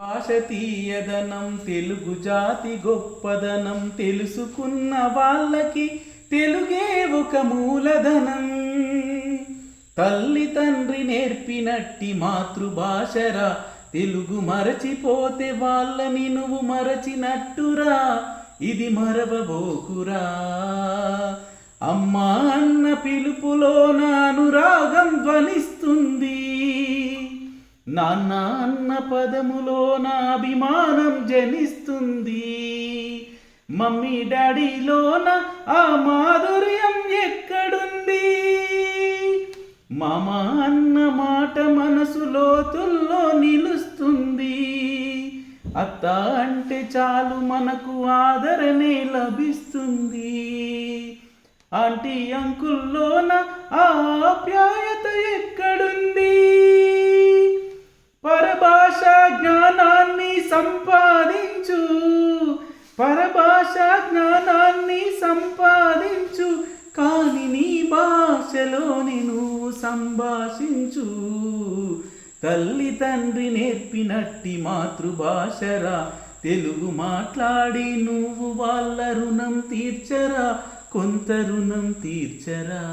భాషతీయదనం తెలుగు జాతి గొప్పదనం తెలుసుకున్న వాళ్ళకి తెలుగే ఒక మూలధనం. తల్లి తండ్రి నేర్పినట్టి మాతృభాషరా, తెలుగు మరచిపోతే వాళ్ళని నువ్వు మరచినట్టురా, ఇది మరవబోకురా. అమ్మా అన్న పిలుపులో అనురాగం ధ్వనిస్తుంది, నాన్న అన్న పదములో నా అభిమానం జనిస్తుంది. మమ్మీ డాడీలోన ఆ మాధుర్యం ఎక్కడుంది, మామ అన్న మాట మనసు లోతుల్లో నిలుస్తుంది. అత్త అంటే చాలు మనకు ఆదరణే లభిస్తుంది. ఆంటీ అంకుల్లోన ఆ ఆప్యాయత ఎక్కడుంది. పరభాష జ్ఞానాన్ని సంపాదించు, పరభాష జ్ఞానాన్ని సంపాదించు, కాని నీ భాషలోని నువ్వు సంభాషించు. తల్లి తండ్రి నేర్పినట్టి మాతృభాషరా, తెలుగు మాట్లాడి నువ్వు వాళ్ళ రుణం తీర్చరా, కొంత రుణం తీర్చరా.